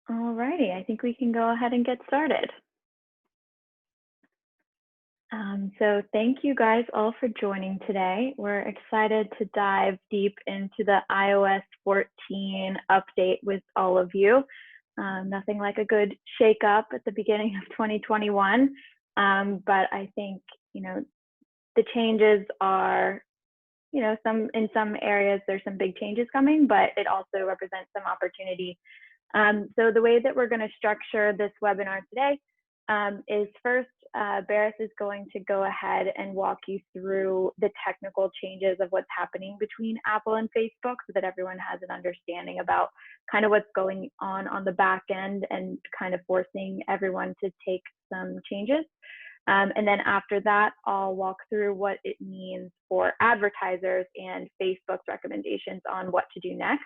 All righty, I think we can go ahead and get started. So thank you guys all for joining today. We're excited to dive deep into the iOS 14 update with all of you. Nothing like a good shake up at the beginning of 2021, but I think the changes are in some areas there's some big changes coming, but it also represents some opportunity. So the way that we're going to structure this webinar today is first, Baris is going to go ahead and walk you through the technical changes of what's happening between Apple and Facebook so that everyone has an understanding about kind of what's going on the back end and kind of forcing everyone to take some changes. And then after that, I'll walk through what it means for advertisers and Facebook's recommendations on what to do next.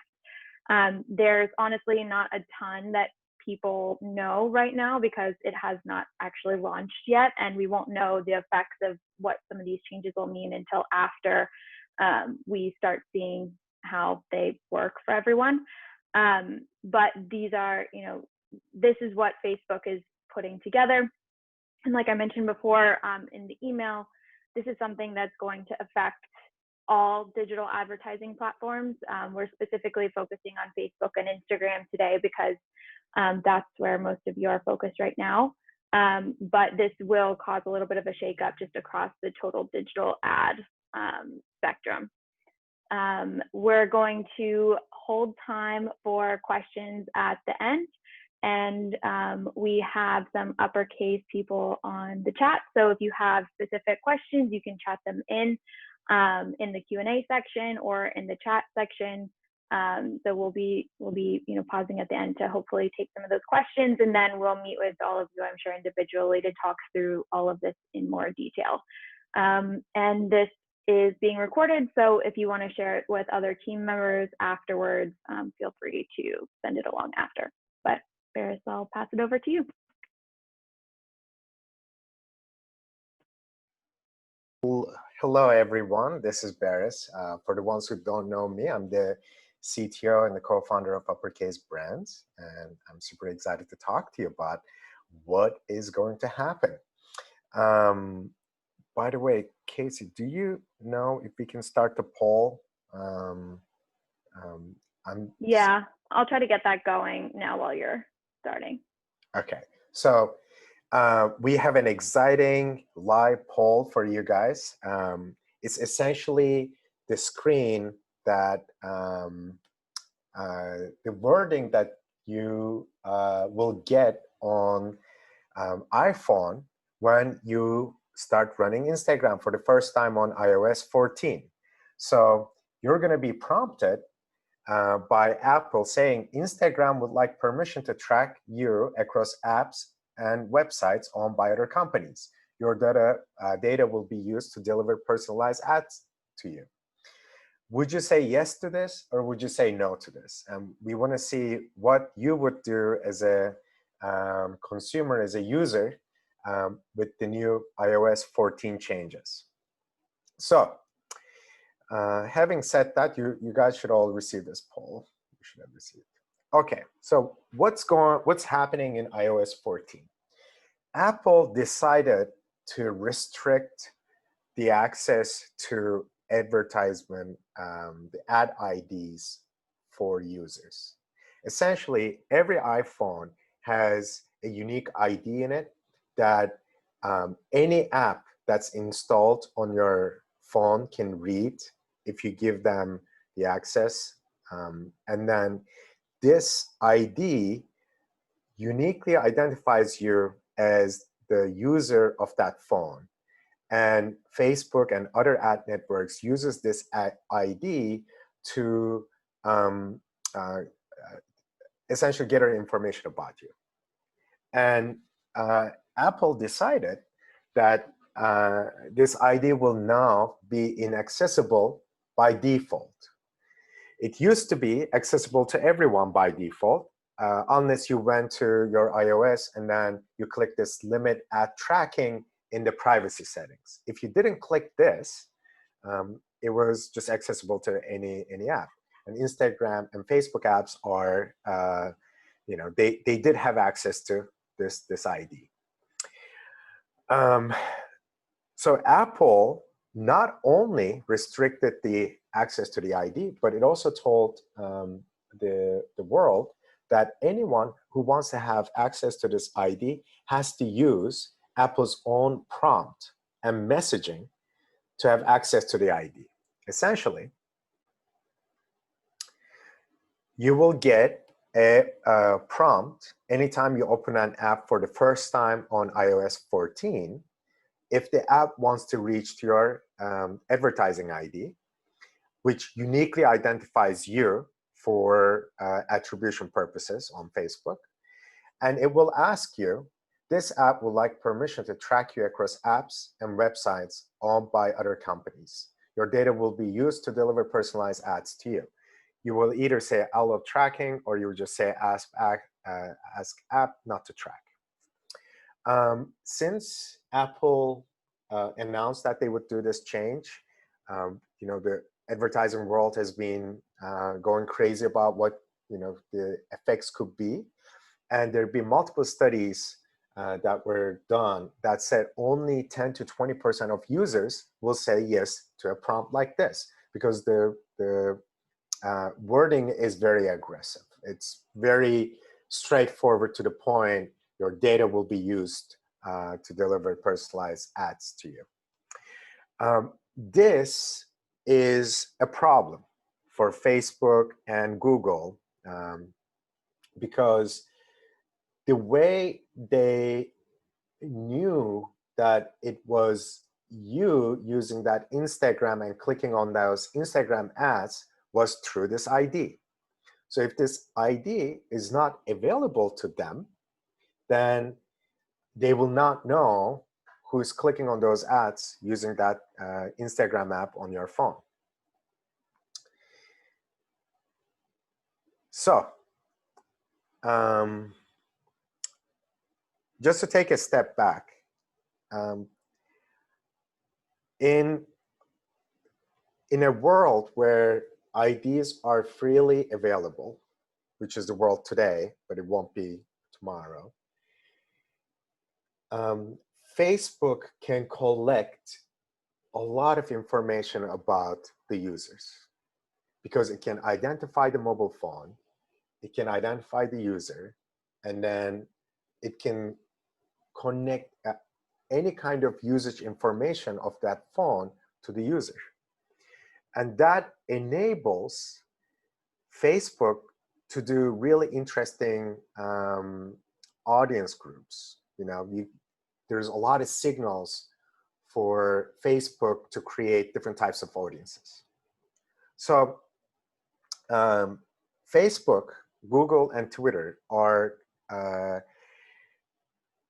There's honestly not a ton that people know right now because it has not actually launched yet, and we won't know the effects of what some of these changes will mean until after we start seeing how they work for everyone. But these are, this is what Facebook is putting together. And like I mentioned before in the email, this is something that's going to affect all digital advertising platforms. We're specifically focusing on Facebook and Instagram today because that's where most of you are focused right now. But this will cause a little bit of a shakeup just across the total digital ad spectrum. We're going to hold time for questions at the end. And we have some uppercase people on the chat. So if you have specific questions, you can chat them in the Q&A section or in the chat section. So we'll be pausing at the end to hopefully take some of those questions, and then we'll meet with all of you, I'm sure, individually to talk through all of this in more detail. And this is being recorded, so if you want to share it with other team members afterwards, feel free to send it along after. But Baris, I'll pass it over to you. Hello, everyone. This is Baris. For the ones who don't know me, I'm the CTO and the co-founder of UPPERCASE Brands, and I'm super excited to talk to you about what is going to happen. By the way, Casey, do you know if we can start the poll? Yeah, I'll try to get that going now while you're starting. Okay, so we have an exciting live poll for you guys. It's essentially the screen that the wording that you will get on iPhone when you start running Instagram for the first time on iOS 14. So you're going to be prompted by Apple saying Instagram would like permission to track you across apps and websites owned by other companies. Your data will be used to deliver personalized ads to you. Would you say yes to this, or would you say no to this? We want to see what you would do as a consumer, as a user, with the new iOS 14 changes. So having said that, you guys should all receive this poll. You should have received. Okay, so what's happening in iOS 14? Apple decided to restrict the access to advertisement, the ad IDs for users. Essentially, every iPhone has a unique ID in it that any app that's installed on your phone can read if you give them the access. And then this ID uniquely identifies you as the user of that phone. And Facebook and other ad networks uses this ID to essentially gather information about you. And Apple decided that this ID will now be inaccessible by default. It used to be accessible to everyone by default, unless you went to your iOS and then you click this limit ad tracking in the privacy settings. If you didn't click this, it was just accessible to any app. And Instagram and Facebook apps are they did have access to this ID. So Apple not only restricted the access to the ID, but it also told the world that anyone who wants to have access to this ID has to use Apple's own prompt and messaging to have access to the ID. Essentially, you will get a prompt anytime you open an app for the first time on iOS 14 if the app wants to reach to your advertising ID, which uniquely identifies you for attribution purposes on Facebook. And it will ask you, this app would like permission to track you across apps and websites owned by other companies. Your data will be used to deliver personalized ads to you. You will either say, I love tracking, or you will just say, ask app not to track. Since Apple announced that they would do this change, the advertising world has been going crazy about what the effects could be, and there have been multiple studies that were done that said only 10 to 20% of users will say yes to a prompt like this, because the wording is very aggressive. It's very straightforward to the point. Your data will be used to deliver personalized ads to you. This is a problem for Facebook and Google because the way they knew that it was you using that Instagram and clicking on those Instagram ads was through this ID. So if this ID is not available to them, then they will not know who's clicking on those ads using that Instagram app on your phone. So just to take a step back, in a world where IDs are freely available, which is the world today, but it won't be tomorrow, Facebook can collect a lot of information about the users because it can identify the mobile phone, it can identify the user, and then it can connect any kind of usage information of that phone to the user. And that enables Facebook to do really interesting audience groups. There's a lot of signals for Facebook to create different types of audiences. So Facebook, Google, and Twitter are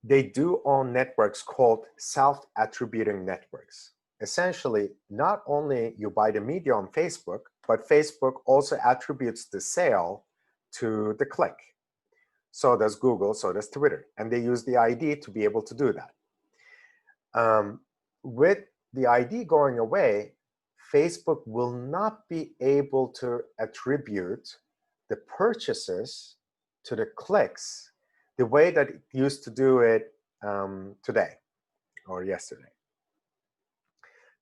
they do own networks called self-attributing networks. Essentially, not only you buy the media on Facebook, but Facebook also attributes the sale to the click. So does Google, so does Twitter. And they use the ID to be able to do that. With the ID going away, Facebook will not be able to attribute the purchases to the clicks the way that it used to do it today or yesterday.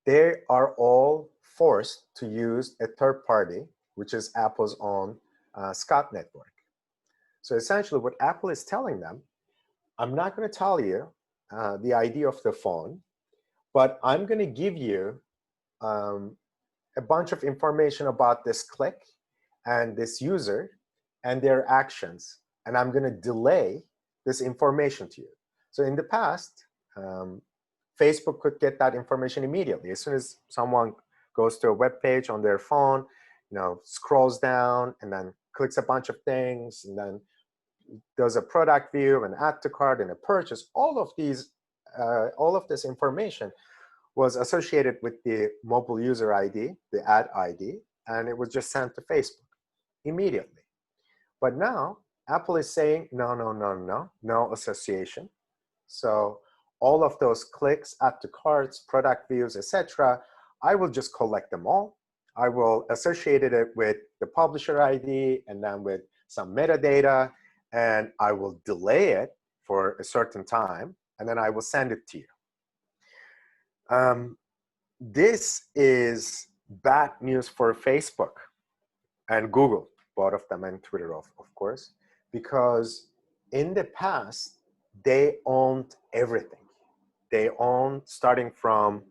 They are all forced to use a third party, which is Apple's own Scott network. So essentially what Apple is telling them, I'm not going to tell you the ID of the phone, but I'm going to give you a bunch of information about this click and this user and their actions, and I'm going to delay this information to you. So in the past, Facebook could get that information immediately. As soon as someone goes to a web page on their phone, scrolls down and then clicks a bunch of things and then does a product view, an add to cart, and a purchase, all of this information was associated with the mobile user ID, the ad ID, and it was just sent to Facebook immediately. But now Apple is saying, no association. So all of those clicks, add to carts, product views, etc., I will just collect them all. I will associate it with the publisher ID and then with some metadata, and I will delay it for a certain time, and then I will send it to you. This is bad news for Facebook and Google, both of them, and Twitter, of course, because in the past, they owned everything. They owned, starting from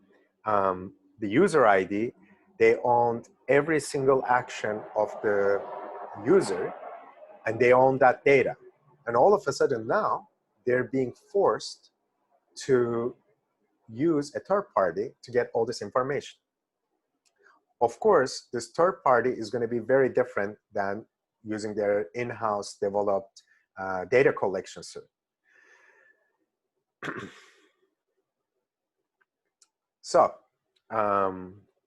the user ID, they owned every single action of the user, and they own that data. And all of a sudden now, they're being forced to use a third party to get all this information. Of course, this third party is going to be very different than using their in-house developed data collection suite. So,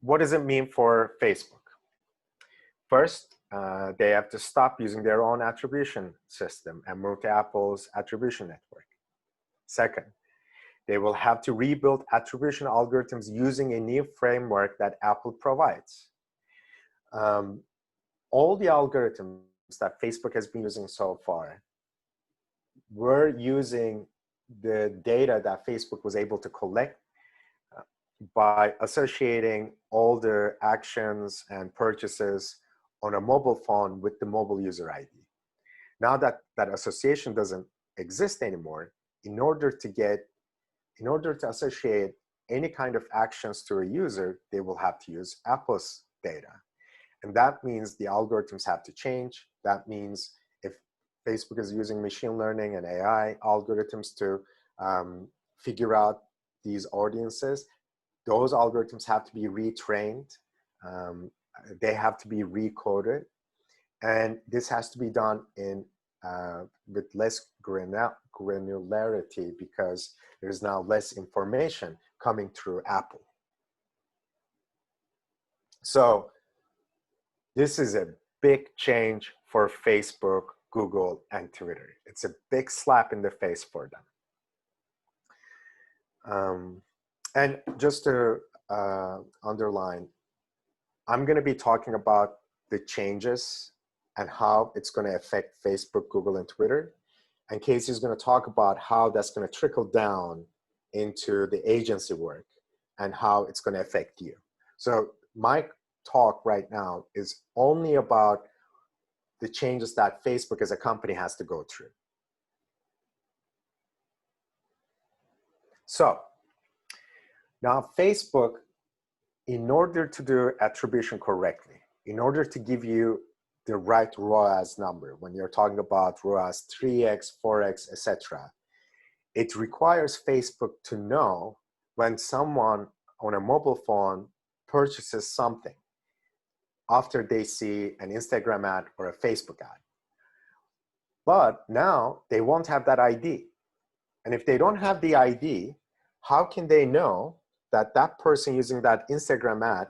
what does it mean for Facebook? First, they have to stop using their own attribution system and move to Apple's attribution network. Second, they will have to rebuild attribution algorithms using a new framework that Apple provides. All the algorithms that Facebook has been using so far were using the data that Facebook was able to collect by associating all the actions and purchases on a mobile phone with the mobile user ID. Now that that association doesn't exist anymore, in order to associate any kind of actions to a user, they will have to use Apple's data. And that means the algorithms have to change. That means if Facebook is using machine learning and AI algorithms to figure out these audiences, those algorithms have to be retrained. They have to be recoded. And this has to be done in with less granularity because there's now less information coming through Apple. So this is a big change for Facebook, Google, and Twitter. It's a big slap in the face for them. And just to underline, I'm going to be talking about the changes and how it's going to affect Facebook, Google, and Twitter. And Casey is going to talk about how that's going to trickle down into the agency work and how it's going to affect you. So my talk right now is only about the changes that Facebook as a company has to go through. So now Facebook, in order to do attribution correctly, in order to give you the right ROAS number, when you're talking about ROAS 3x, 4x, etc., it requires Facebook to know when someone on a mobile phone purchases something after they see an Instagram ad or a Facebook ad. But now they won't have that ID. And if they don't have the ID, how can they know that that person using that Instagram ad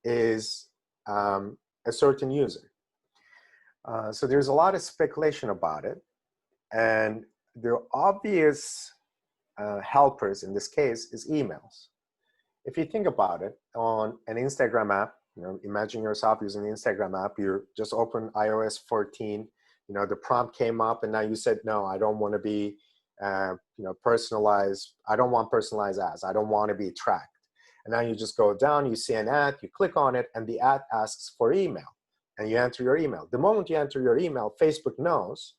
is a certain user? So there's a lot of speculation about it. And the obvious helpers in this case is emails. If you think about it, on an Instagram app, imagine yourself using the Instagram app, you just open iOS 14, the prompt came up and now you said, no, I don't want to be personalized. I don't want personalized ads. I don't want to be tracked. And now you just go down, you see an ad, you click on it, and the ad asks for email. And you enter your email. The moment you enter your email, Facebook knows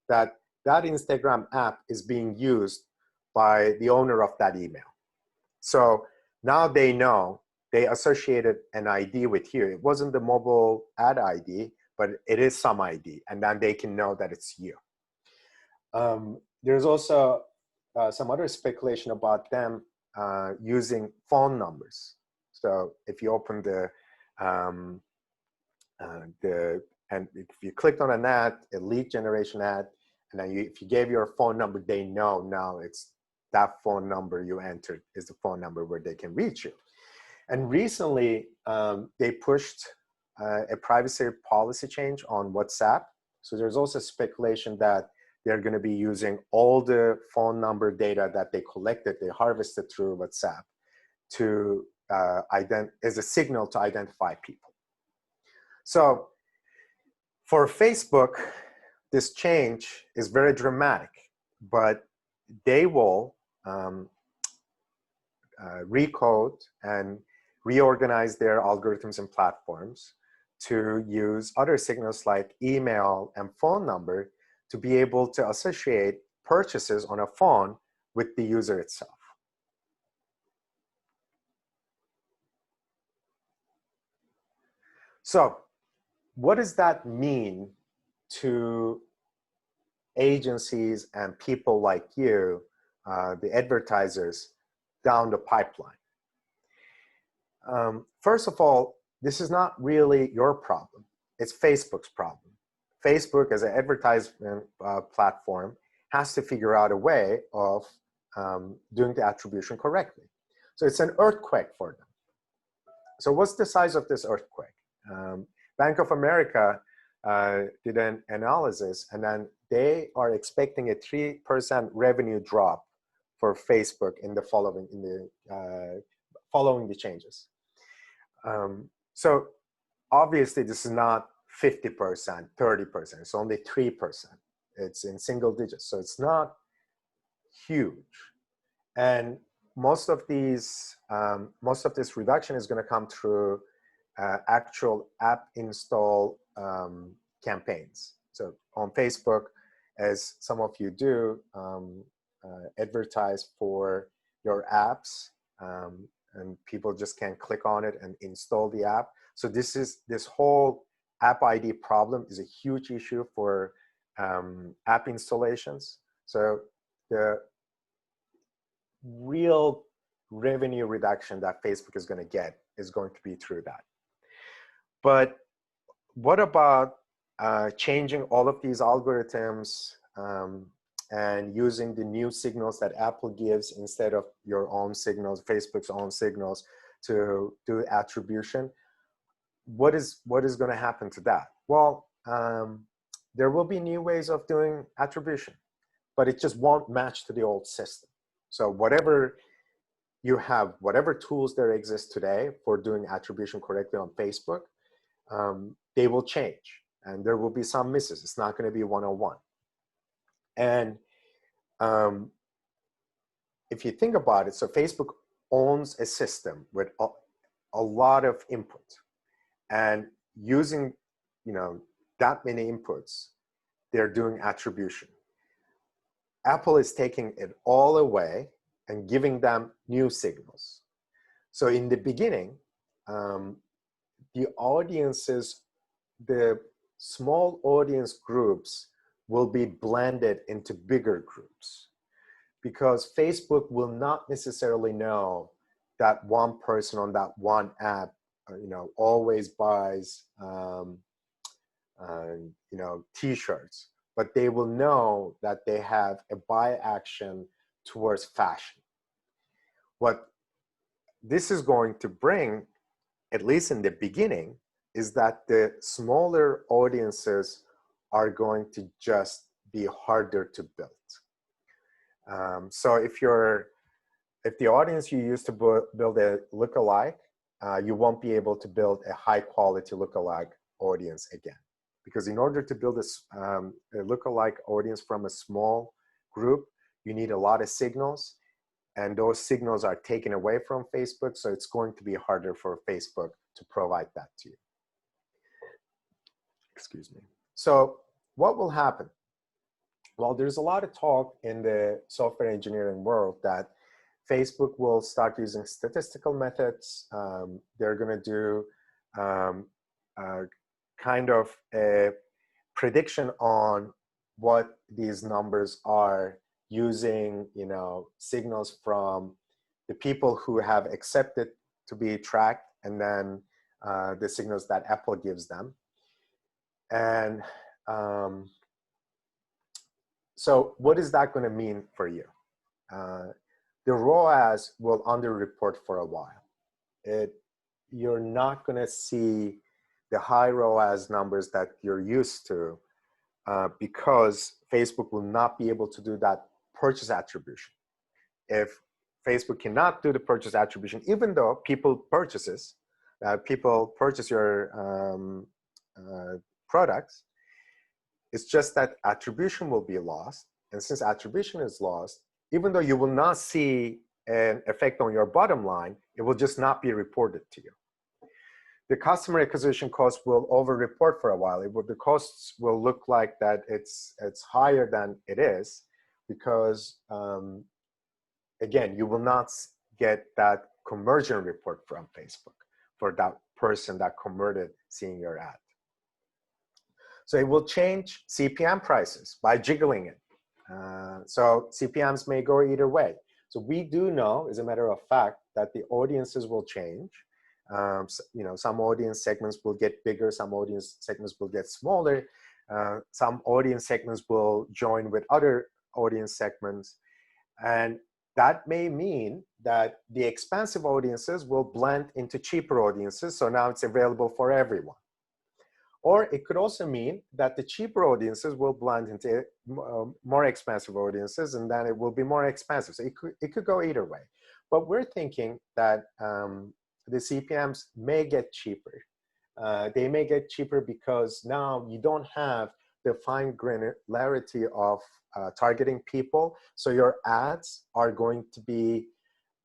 that that Instagram app is being used by the owner of that email. So now they know, they associated an ID with you. It wasn't the mobile ad ID, but it is some ID. And then they can know that it's you. There's also some other speculation about them using phone numbers. So if you open and if you clicked on an ad, a lead generation ad, and then if you gave your phone number, they know now it's that phone number you entered is the phone number where they can reach you. And recently, they pushed a privacy policy change on WhatsApp. So there's also speculation that they're going to be using all the phone number data that they collected, they harvested through WhatsApp to as a signal to identify people. So for Facebook, this change is very dramatic, but they will recode and reorganize their algorithms and platforms to use other signals like email and phone number to be able to associate purchases on a phone with the user itself. So what does that mean to agencies and people like you, the advertisers, down the pipeline? First of all, this is not really your problem. It's Facebook's problem. Facebook, as an advertisement platform, has to figure out a way of doing the attribution correctly. So it's an earthquake for them. So what's the size of this earthquake? Bank of America did an analysis, and then they are expecting a 3% revenue drop for Facebook in the following the changes. So obviously this is not 50%, 30%. It's only 3%. It's in single digits, so it's not huge. And most of this reduction is going to come through actual app install campaigns. So on Facebook, as some of you do, advertise for your apps, and people just can click on it and install the app. So this whole app ID problem is a huge issue for app installations. So the real revenue reduction that Facebook is going to get is going to be through that. But what about changing all of these algorithms and using the new signals that Apple gives instead of your own signals, Facebook's own signals, to do attribution? What is going to happen to that? Well, there will be new ways of doing attribution, but it just won't match to the old system. So whatever you have, whatever tools there exist today for doing attribution correctly on Facebook, they will change, and there will be some misses. It's not going to be one-on-one. And if you think about it, so Facebook owns a system with a lot of input, and using that many inputs, they're doing attribution. Apple is taking it all away and giving them new signals. So in the beginning, the audiences, the small audience groups will be blended into bigger groups, because Facebook will not necessarily know that one person on that one app always buys t-shirts, but they will know that they have a buy action towards fashion. What this is going to bring, at least in the beginning, is that the smaller audiences are going to just be harder to build. So if the audience you used to build a lookalike, you won't be able to build a high quality lookalike audience again. Because in order to build a lookalike audience from a small group, you need a lot of signals, and those signals are taken away from Facebook, so it's going to be harder for Facebook to provide that to you. Excuse me. So what will happen? Well, there's a lot of talk in the software engineering world that Facebook will start using statistical methods. They're going to do kind of a prediction on what these numbers are, using signals from the people who have accepted to be tracked, and then the signals that Apple gives them. And so what is that going to mean for you? The ROAS will underreport for a while. You're not going to see the high ROAS numbers that you're used to, because Facebook will not be able to do that purchase attribution. If Facebook cannot do the purchase attribution, even though people purchase your products, It's just that attribution will be lost. And since attribution is lost, even though you will not see an effect on your bottom line, it will just not be reported to you. The customer acquisition cost will over-report for a while. The costs will look like that it's higher than it is because, again, you will not get that conversion report from Facebook for that person that converted seeing your ad. So it will change CPM prices by jiggling it. So CPMs may go either way. So we do know, as a matter of fact, that the audiences will change. Some audience segments will get bigger, some audience segments will get smaller, some audience segments will join with other audience segments. And that may mean that the expensive audiences will blend into cheaper audiences, so now it's available for everyone. Or it could also mean that the cheaper audiences will blend into more expensive audiences, and then it will be more expensive. So it could go either way. But we're thinking that the CPMs may get cheaper. They may get cheaper because now you don't have the fine granularity of targeting people. So your ads are going to be,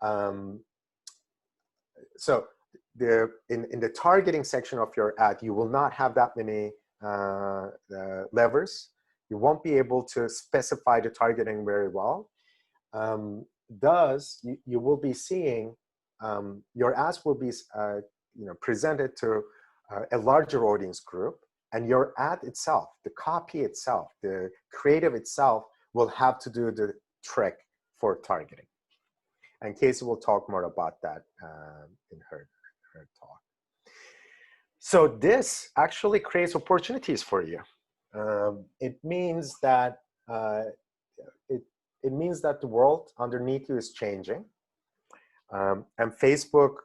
in the targeting section of your ad, you will not have that many levers. You won't be able to specify the targeting very well. Thus, you will be seeing your ads will be presented to a larger audience group, and your ad itself, the copy itself, the creative itself will have to do the trick for targeting. And Casey will talk more about that in her talk. So this actually creates opportunities for you. It means that it means that the world underneath you is changing, and Facebook,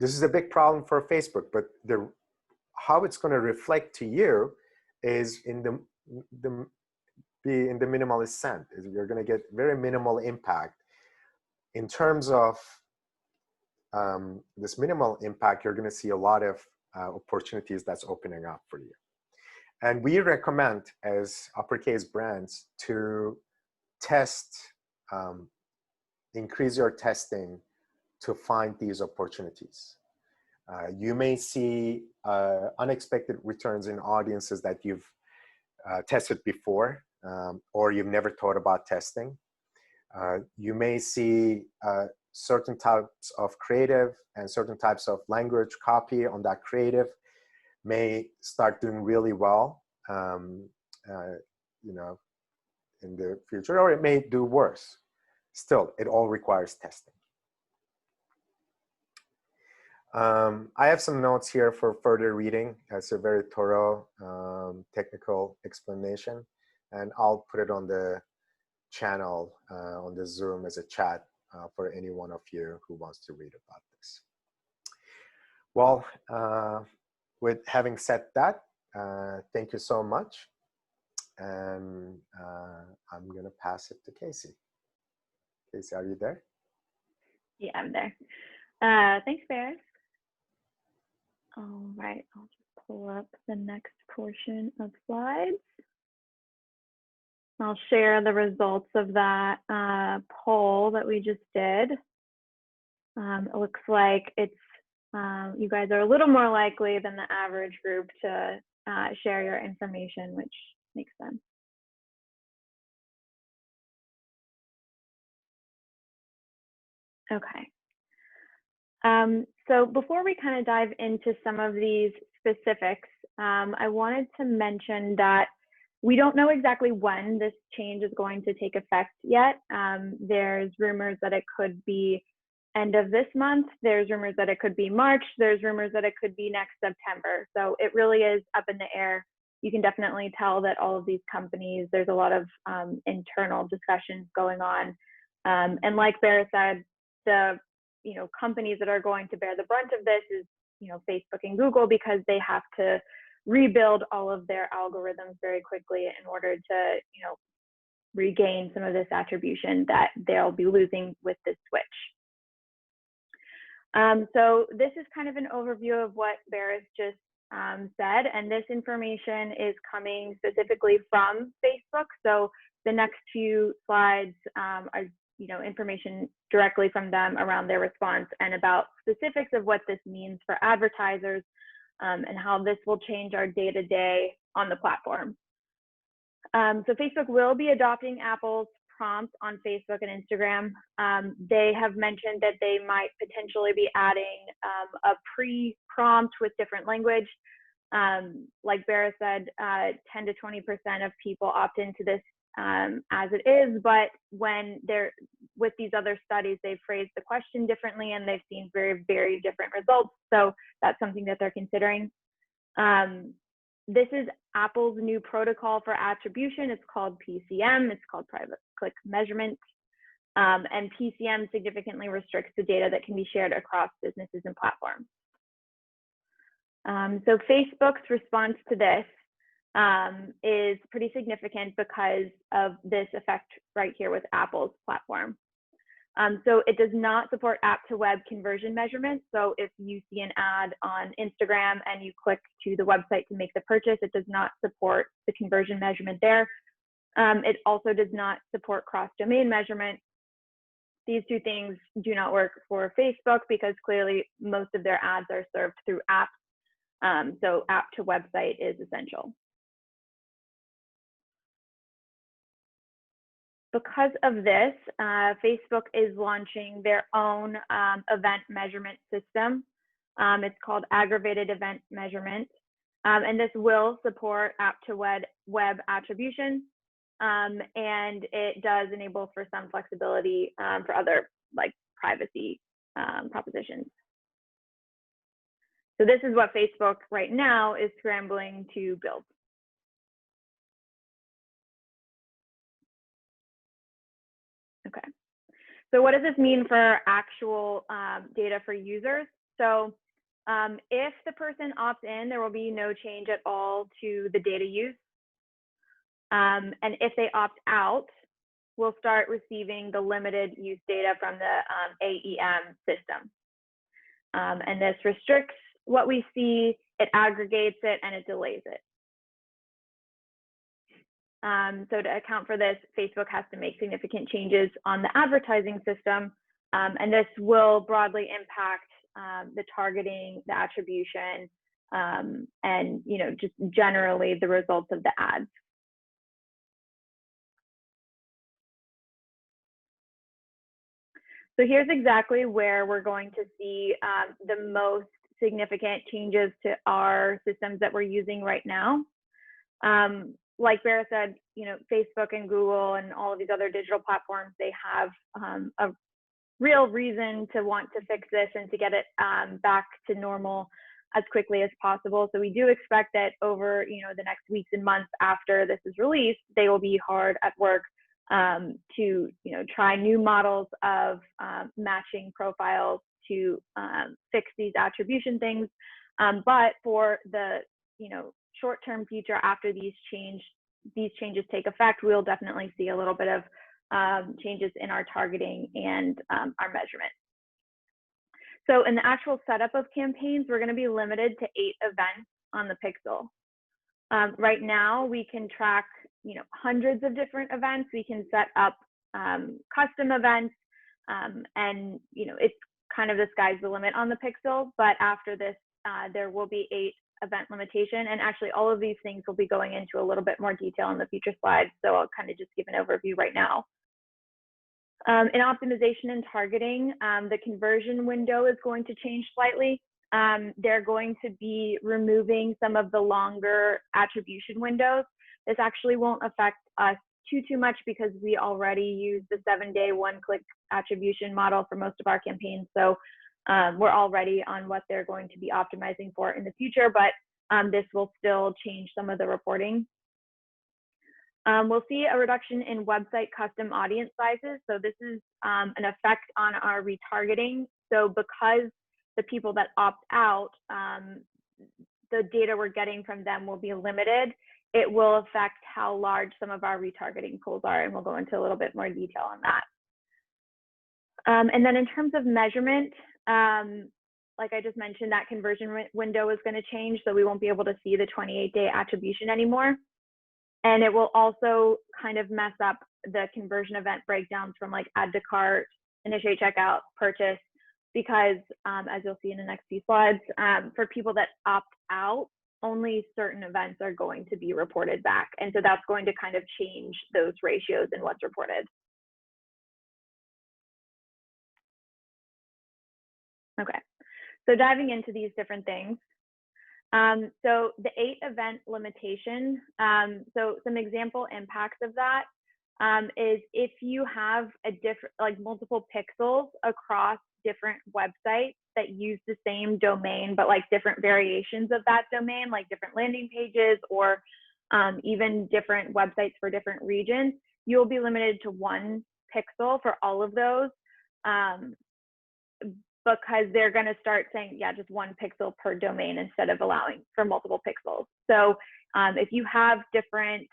this is a big problem for Facebook, but how it's going to reflect to you is in the minimalist sense. You're going to get very minimal impact. In terms of this minimal impact, you're going to see a lot of opportunities that's opening up for you. And we recommend as Uppercase brands to test, increase your testing to find these opportunities. You may see unexpected returns in audiences that you've tested before, or you've never thought about testing. You may see certain types of creative and certain types of language copy on that creative may start doing really well, in the future, or it may do worse. Still, it all requires testing. I have some notes here for further reading. It's a very thorough technical explanation, and I'll put it on the channel on the Zoom as a chat for any one of you who wants to read about this. Well, with having said that, thank you so much. And I'm going to pass it to Casey. Casey, are you there? Yeah, I'm there. Thanks, Baris. All right, I'll just pull up the next portion of slides. I'll share the results of that poll that we just did. It looks like it's you guys are a little more likely than the average group to share your information, which makes sense. Okay. So before we kind of dive into some of these specifics, I wanted to mention that we don't know exactly when this change is going to take effect yet. There's rumors that it could be end of this month. There's rumors that it could be March. There's rumors that it could be next September. So it really is up in the air. You can definitely tell that all of these companies, there's a lot of internal discussions going on. And like Baris said, the companies that are going to bear the brunt of this is Facebook and Google, because they have to rebuild all of their algorithms very quickly in order to regain some of this attribution that they'll be losing with this switch. So this is kind of an overview of what Baris just said, and this information is coming specifically from Facebook. So the next few slides are information directly from them around their response and about specifics of what this means for advertisers and how this will change our day-to-day on the platform. So Facebook will be adopting Apple's prompts on Facebook and Instagram. They have mentioned that they might potentially be adding a pre-prompt with different language. Like Baris said, 10 to 20% of people opt into this as it is, but when they're with these other studies, they've phrased the question differently and they've seen very, very different results. So that's something that they're considering. This is Apple's new protocol for attribution. It's called PCM. It's called private click measurement. And PCM significantly restricts the data that can be shared across businesses and platforms. So Facebook's response to this is pretty significant because of this effect right here with Apple's platform. So it does not support app-to-web conversion measurement. So if you see an ad on Instagram and you click to the website to make the purchase, it does not support the conversion measurement there. It also does not support cross-domain measurement. These two things do not work for Facebook because clearly most of their ads are served through apps. So app-to-website is essential. Because of this, Facebook is launching their own event measurement system. It's called Aggravated Event Measurement. And this will support app-to-web attribution. And it does enable for some flexibility for other like privacy propositions. So this is what Facebook right now is scrambling to build. Okay, so what does this mean for actual data for users? So if the person opts in, there will be no change at all to the data use. And if they opt out, we'll start receiving the limited use data from the AEM system. And this restricts what we see, it aggregates it, and it delays it. So to account for this, Facebook has to make significant changes on the advertising system, and this will broadly impact the targeting, the attribution, and just generally the results of the ads. So here's exactly where we're going to see the most significant changes to our systems that we're using right now. Like Baris said, Facebook and Google and all of these other digital platforms, they have a real reason to want to fix this and to get it back to normal as quickly as possible. So we do expect that over the next weeks and months after this is released, they will be hard at work to try new models of matching profiles to fix these attribution things. But for the short-term future, after these changes take effect, we'll definitely see a little bit of changes in our targeting and our measurement. So in the actual setup of campaigns, we're going to be limited to 8 events on the Pixel. Right now, we can track hundreds of different events. We can set up custom events, and it's kind of the sky's the limit on the Pixel. But after this, there will be 8 event limitation, and actually all of these things will be going into a little bit more detail in the future slides, so I'll kind of just give an overview right now. In optimization and targeting, the conversion window is going to change slightly. They're going to be removing some of the longer attribution windows. This actually won't affect us too much because we already use the 7-day one-click attribution model for most of our campaigns, so we're already on what they're going to be optimizing for in the future, but this will still change some of the reporting. We'll see a reduction in website custom audience sizes. So this is an effect on our retargeting. So because the people that opt out, the data we're getting from them will be limited, it will affect how large some of our retargeting pools are, and we'll go into a little bit more detail on that. And then in terms of measurement, like I just mentioned, that conversion window is going to change, so we won't be able to see the 28-day attribution anymore. And it will also kind of mess up the conversion event breakdowns from like add to cart, initiate checkout, purchase, because as you'll see in the next few slides, for people that opt out, only certain events are going to be reported back. And so that's going to kind of change those ratios in what's reported. Okay, so diving into these different things. So the 8 event limitation, so some example impacts of that is if you have a different, like multiple pixels across different websites that use the same domain, but like different variations of that domain, like different landing pages or even different websites for different regions, you'll be limited to 1 pixel for all of those. Because they're going to start saying, yeah, just 1 pixel per domain instead of allowing for multiple pixels. So if you have different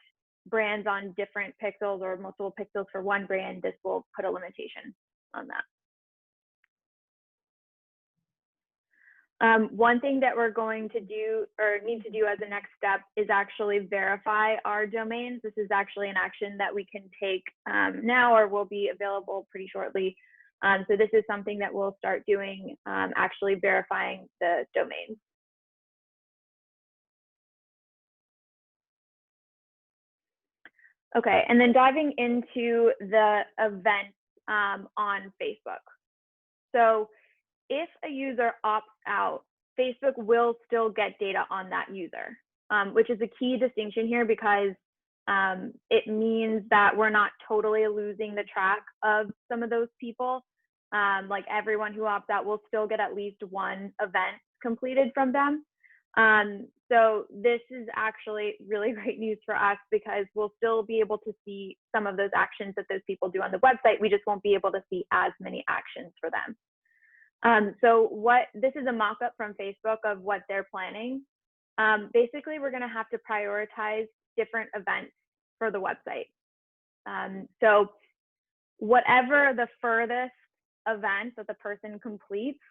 brands on different pixels or multiple pixels for one brand, this will put a limitation on that. One thing that we're going to do or need to do as a next step is actually verify our domains. This is actually an action that we can take now or will be available pretty shortly. So this is something that we'll start doing, actually verifying the domains. Okay, and then diving into the events on Facebook. So if a user opts out, Facebook will still get data on that user, which is a key distinction here because it means that we're not totally losing the track of some of those people. Like everyone who opts out will still get at least 1 event completed from them. So this is actually really great news for us because we'll still be able to see some of those actions that those people do on the website. We just won't be able to see as many actions for them. So this is a mock-up from Facebook of what they're planning. Basically, we're going to have to prioritize different events for the website. So whatever the furthest event that the person completes,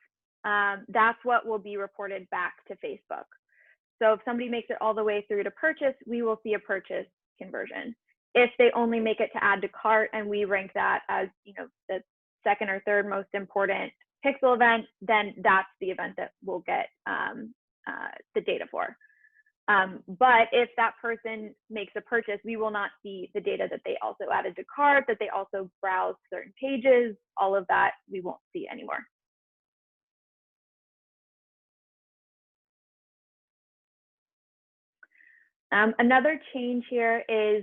that's what will be reported back to Facebook. So if somebody makes it all the way through to purchase, we will see a purchase conversion. If they only make it to add to cart and we rank that as, you know, the 2nd or 3rd most important pixel event, then that's the event that we'll get the data for. But if that person makes a purchase, we will not see the data that they also added to cart, that they also browsed certain pages, all of that we won't see anymore. Another change here is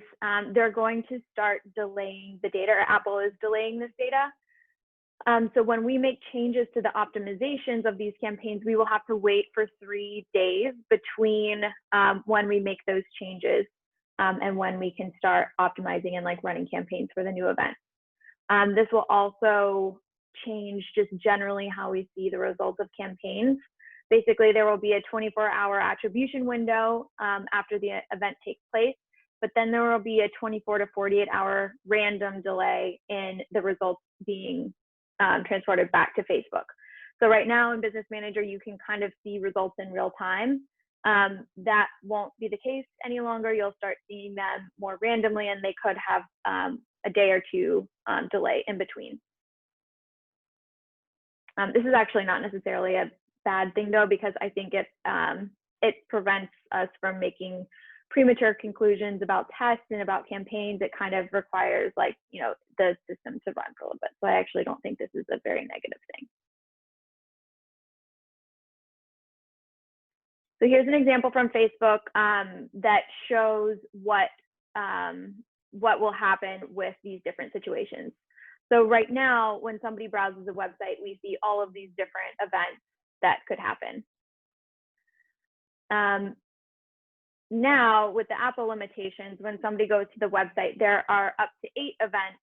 they're going to start delaying the data, or Apple is delaying this data. So when we make changes to the optimizations of these campaigns, we will have to wait for 3 days between when we make those changes and when we can start optimizing and like running campaigns for the new event. This will also change just generally how we see the results of campaigns. Basically, there will be a 24-hour attribution window after the event takes place, but then there will be a 24 to 48-hour random delay in the results being transported back to Facebook. So right now in Business Manager, you can kind of see results in real time. That won't be the case any longer. You'll start seeing them more randomly, and they could have a day or 2 delay in between. This is actually not necessarily a bad thing though, because I think it prevents us from making premature conclusions about tests and about campaigns. It kind of requires, like, you know, the system to run for a little bit. So I actually don't think this is a very negative thing. So here's an example from Facebook that shows what will happen with these different situations. So right now, when somebody browses a website, we see all of these different events that could happen. Now, with the Apple limitations, when somebody goes to the website, there are up to 8 events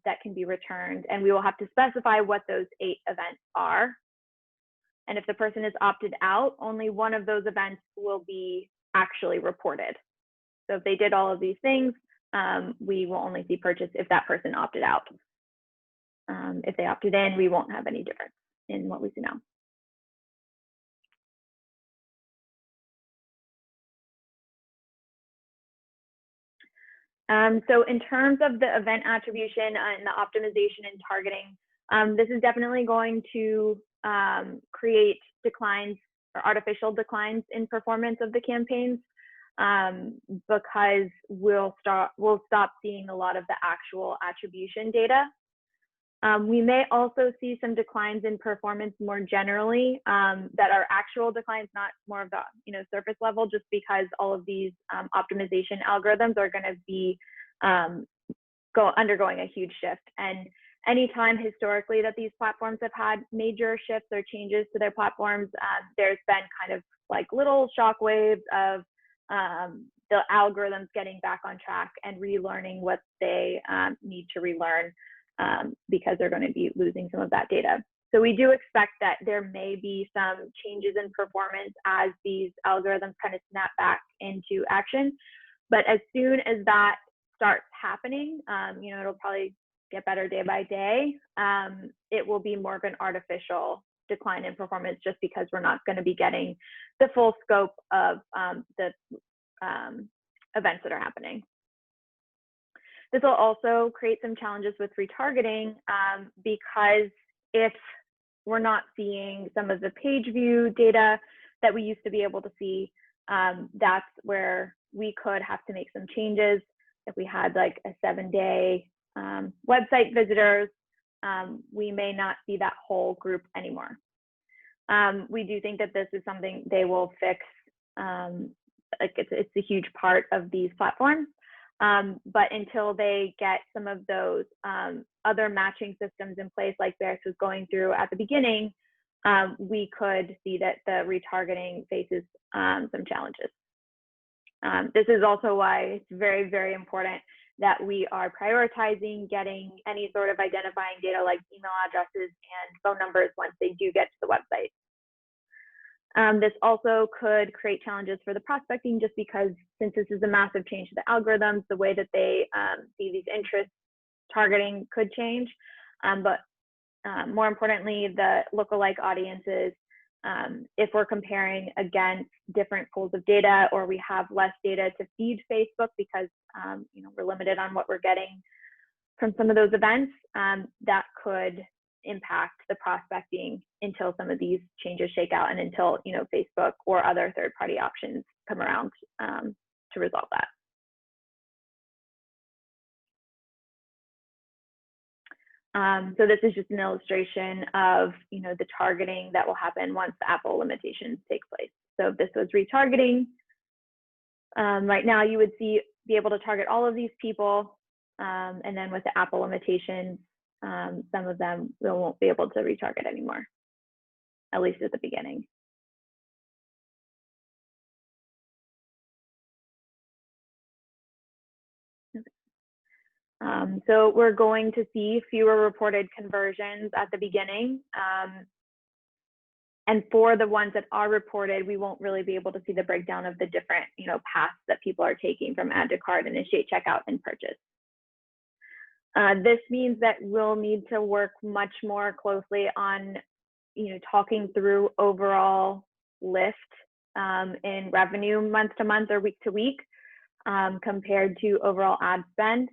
that can be returned, and we will have to specify what those 8 events are. And if the person is opted out, only one of those events will be actually reported. So if they did all of these things, we will only see purchase if that person opted out. If they opted in, we won't have any difference in what we see now. So in terms of the event attribution and the optimization and targeting, this is definitely going to create declines or artificial declines in performance of the campaigns, because we'll stop seeing a lot of the actual attribution data. We may also see some declines in performance more generally, that are actual declines, not more of the surface level, just because all of these optimization algorithms are going to be undergoing a huge shift. And anytime historically that these platforms have had major shifts or changes to their platforms, there's been kind of like little shock waves of the algorithms getting back on track and relearning what they need to relearn, because they're going to be losing some of that data. So we do expect that there may be some changes in performance as these algorithms kind of snap back into action. But as soon as that starts happening, it'll probably get better day by day. It will be more of an artificial decline in performance, just because we're not going to be getting the full scope of the events that are happening. This will also create some challenges with retargeting, because if we're not seeing some of the page view data that we used to be able to see, that's where we could have to make some changes. If we had like a 7-day website visitors, we may not see that whole group anymore. We do think that this is something they will fix. Like it's a huge part of these platforms. But until they get some of those other matching systems in place, like Baris was going through at the beginning, we could see that the retargeting faces some challenges. This is also why it's very, very important that we are prioritizing getting any sort of identifying data like email addresses and phone numbers once they do get to the website. This also could create challenges for the prospecting, just because since this is a massive change to the algorithms, the way that they see these interest targeting could change. But more importantly, the lookalike audiences, if we're comparing against different pools of data, or we have less data to feed Facebook because we're limited on what we're getting from some of those events, that could impact the prospecting until some of these changes shake out, and until Facebook or other third-party options come around to resolve that. So this is just an illustration of the targeting that will happen once the Apple limitations take place. So if this was retargeting, right now you would be able to target all of these people, and then with the Apple limitations, some of them we won't be able to retarget anymore, at least at the beginning. So we're going to see fewer reported conversions at the beginning. And for the ones that are reported, we won't really be able to see the breakdown of the different paths that people are taking from add to cart, initiate checkout, and purchase. This means that we'll need to work much more closely on talking through overall lift in revenue month to month or week to week, compared to overall ad spend.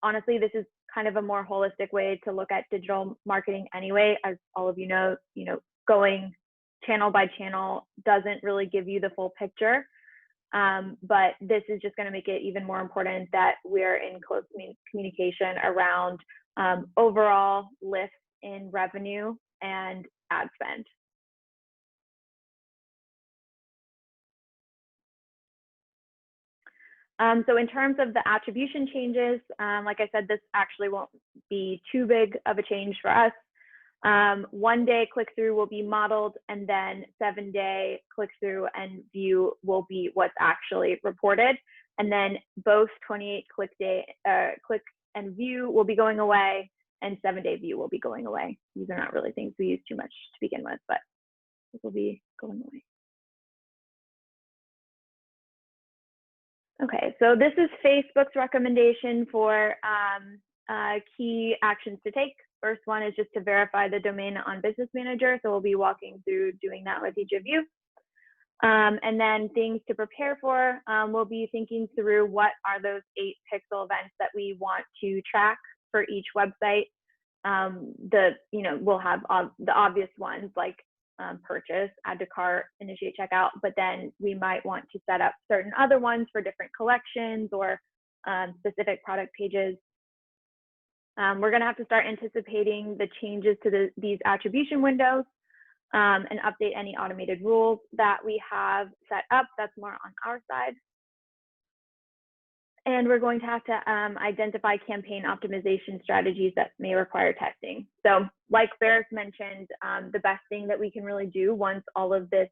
Honestly, this is kind of a more holistic way to look at digital marketing anyway. As all of you know, going channel by channel doesn't really give you the full picture. But this is just going to make it even more important that we're in close communication around overall lift in revenue and ad spend. So in terms of the attribution changes, like I said, this actually won't be too big of a change for us. 1-day click-through will be modeled, and then 7-day click-through and view will be what's actually reported. And then both 28 click and view will be going away, and 7-day view will be going away. These are not really things we use too much to begin with, but this will be going away. Okay, so this is Facebook's recommendation for key actions to take. First one is just to verify the domain on Business Manager. So we'll be walking through doing that with each of you. And then things to prepare for, we'll be thinking through what are those 8 pixel events that we want to track for each website. We'll have the obvious ones like purchase, add to cart, initiate checkout, but then we might want to set up certain other ones for different collections or specific product pages. We're going to have to start anticipating the changes to these attribution windows and update any automated rules that we have set up. That's more on our side. And we're going to have to identify campaign optimization strategies that may require testing. So like Baris mentioned, the best thing that we can really do once all of this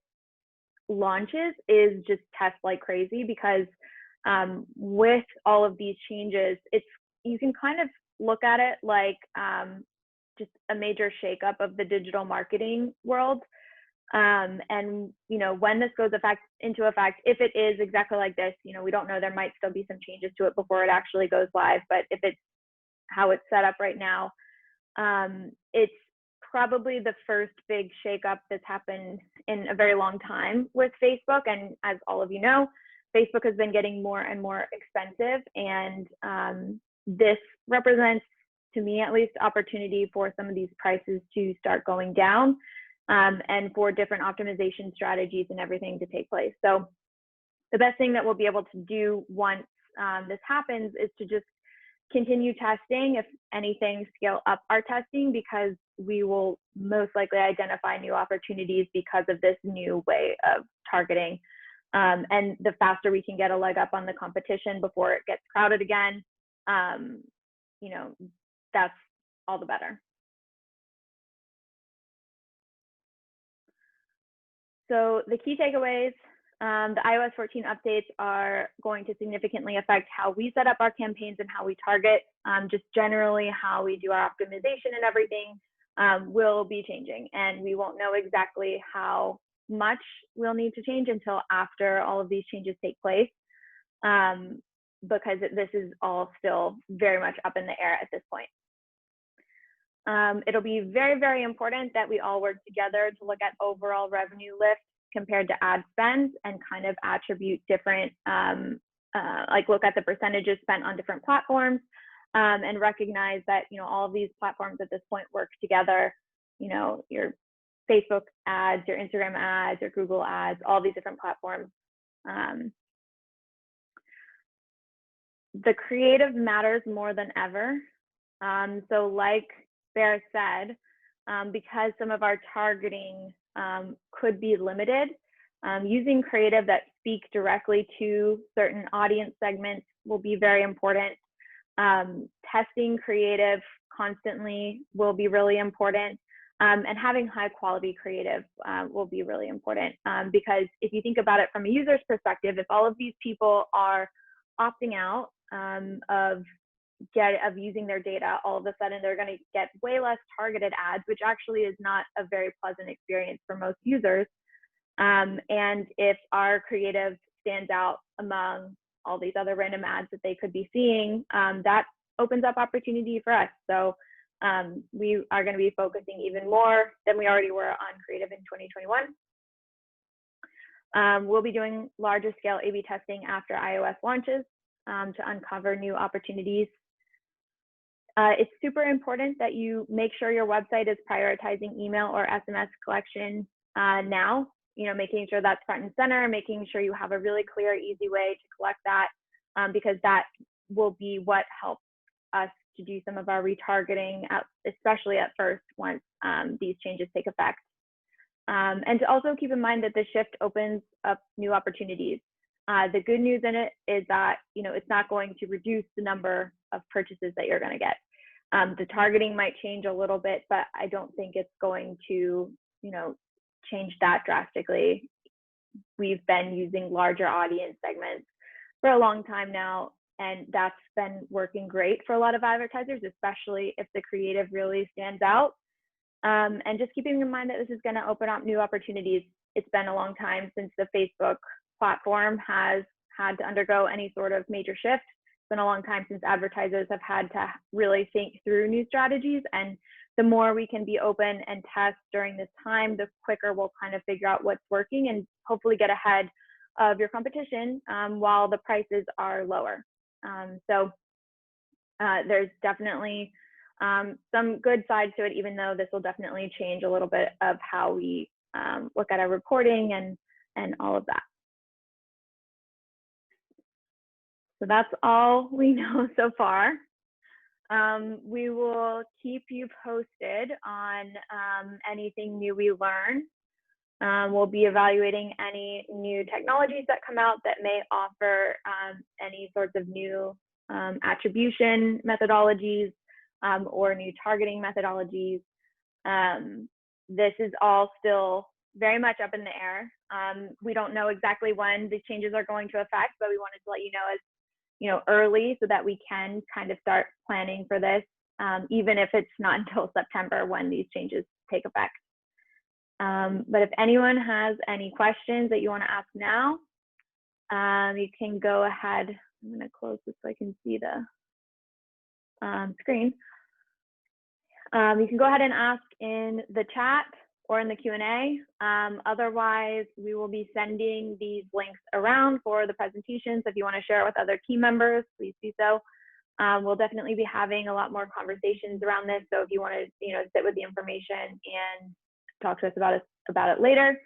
launches is just test like crazy, because with all of these changes, you can kind of look at it like just a major shakeup of the digital marketing world. And when this goes into effect, if it is exactly like this, we don't know, there might still be some changes to it before it actually goes live, but if it's how it's set up right now, it's probably the first big shakeup that's happened in a very long time with Facebook. And as all of you know, Facebook has been getting more and more expensive, and this represents, to me at least, opportunity for some of these prices to start going down. And for different optimization strategies and everything to take place. So the best thing that we'll be able to do once this happens is to just continue testing, if anything, scale up our testing, because we will most likely identify new opportunities because of this new way of targeting. And the faster we can get a leg up on the competition before it gets crowded again, that's all the better. So the key takeaways, the iOS 14 updates are going to significantly affect how we set up our campaigns and how we target. Just generally how we do our optimization and everything will be changing, and we won't know exactly how much we'll need to change until after all of these changes take place, because this is all still very much up in the air at this point. It'll be very, very important that we all work together to look at overall revenue lift compared to ad spend, and kind of attribute different, look at the percentages spent on different platforms, and recognize that, all of these platforms at this point work together. Your Facebook ads, your Instagram ads, your Google ads, all these different platforms. The creative matters more than ever. So like Baris said, because some of our targeting could be limited, using creative that speak directly to certain audience segments will be very important. Testing creative constantly will be really important, and having high quality creative will be really important, because if you think about it from a user's perspective, if all of these people are opting out of using their data, all of a sudden they're going to get way less targeted ads, which actually is not a very pleasant experience for most users. And if our creative stands out among all these other random ads that they could be seeing, that opens up opportunity for us. So we are going to be focusing even more than we already were on creative in 2021. We'll be doing larger scale A/B testing after iOS launches to uncover new opportunities. It's super important that you make sure your website is prioritizing email or SMS collection now, making sure that's front and center, making sure you have a really clear, easy way to collect that, because that will be what helps us to do some of our retargeting, especially at first, once these changes take effect. And to also keep in mind that the shift opens up new opportunities. The good news in it is that, it's not going to reduce the number of purchases that you're going to get. The targeting might change a little bit, but I don't think it's going to, change that drastically. We've been using larger audience segments for a long time now, and that's been working great for a lot of advertisers, especially if the creative really stands out. And just keeping in mind that this is going to open up new opportunities. It's been a long time since the Facebook platform has had to undergo any sort of major shift. been a long time since advertisers have had to really think through new strategies. And the more we can be open and test during this time, the quicker we'll kind of figure out what's working and hopefully get ahead of your competition while the prices are lower. So there's definitely some good sides to it, even though this will definitely change a little bit of how we look at our reporting and all of that. So that's all we know so far. We will keep you posted on anything new we learn. We'll be evaluating any new technologies that come out that may offer any sorts of new attribution methodologies or new targeting methodologies. This is all still very much up in the air. We don't know exactly when the changes are going to affect, but we wanted to let you know as early so that we can kind of start planning for this, even if it's not until September when these changes take effect. But if anyone has any questions that you want to ask now, you can go ahead. I'm going to close this so I can see the screen. You can go ahead and ask in the chat or in the Q&A. Otherwise, we will be sending these links around for the presentations. If you want to share it with other team members, please do so. We'll definitely be having a lot more conversations around this. So if you want to, sit with the information and talk to us about it later,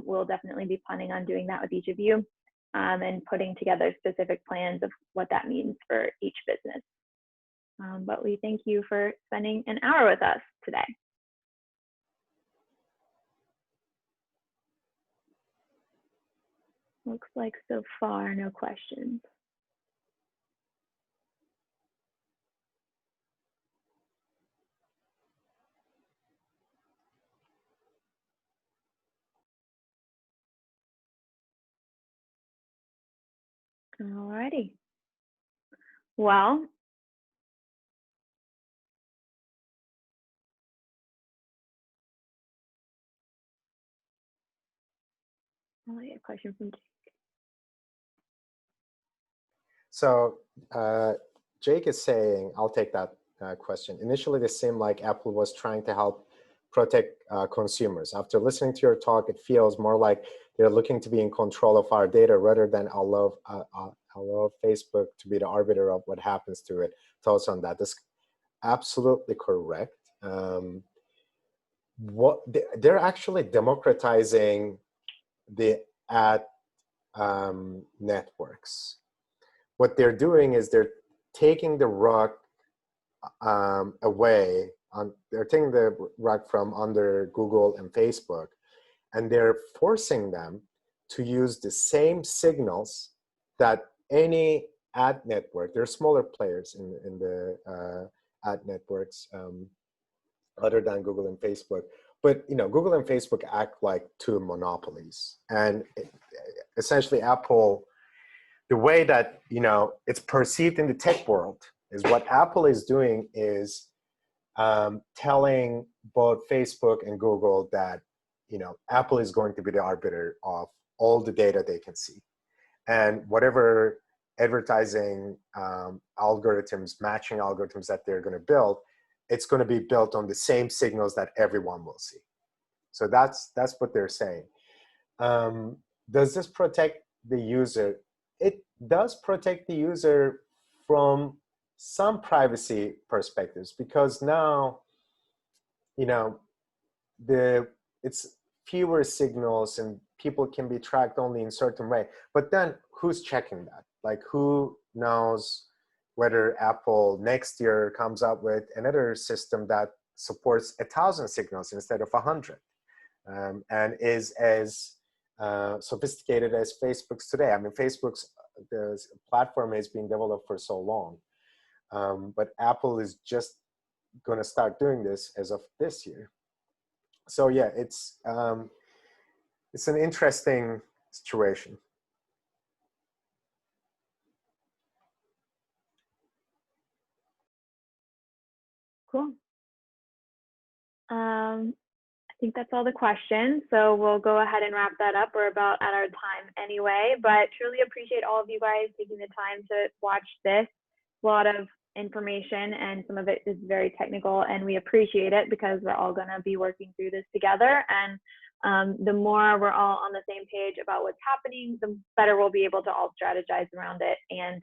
we'll definitely be planning on doing that with each of you and putting together specific plans of what that means for each business. But we thank you for spending an hour with us today. Looks like so far, no questions. Alrighty. Well, I get a question from Jake. So Jake is saying, I'll take that question. Initially, this seemed like Apple was trying to help protect consumers. After listening to your talk, it feels more like they're looking to be in control of our data rather than allow Facebook to be the arbiter of what happens to it. Thoughts on that? That's absolutely correct. They're actually democratizing the ad networks. What they're doing is they're taking the rug away. They're taking the rug from under Google and Facebook, and they're forcing them to use the same signals that any ad network, there are smaller players in the ad networks other than Google and Facebook. But Google and Facebook act like two monopolies. And essentially Apple, the way that it's perceived in the tech world is what Apple is doing is telling both Facebook and Google that Apple is going to be the arbiter of all the data they can see, and whatever advertising algorithms, matching algorithms that they're going to build, it's going to be built on the same signals that everyone will see. So that's what they're saying. Does this protect the user? It does protect the user from some privacy perspectives, because now, it's fewer signals and people can be tracked only in certain way. But then who's checking that? Like, who knows whether Apple next year comes up with another system that supports 1,000 signals instead of 100, and is as sophisticated as Facebook's today. I mean, the platform is being developed for so long, but Apple is just going to start doing this as of this year. So yeah, it's an interesting situation. Cool. think that's all the questions. So we'll go ahead and wrap that up. We're about at our time anyway, but truly appreciate all of you guys taking the time to watch this. A lot of information and some of it is very technical, and we appreciate it because we're all going to be working through this together. And the more we're all on the same page about what's happening, the better we'll be able to all strategize around it and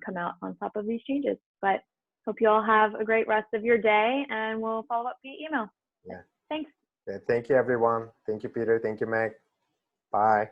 come out on top of these changes. But hope you all have a great rest of your day, and we'll follow up via email. Yeah. Thanks. Yeah, thank you, everyone. Thank you, Peter. Thank you, Meg. Bye.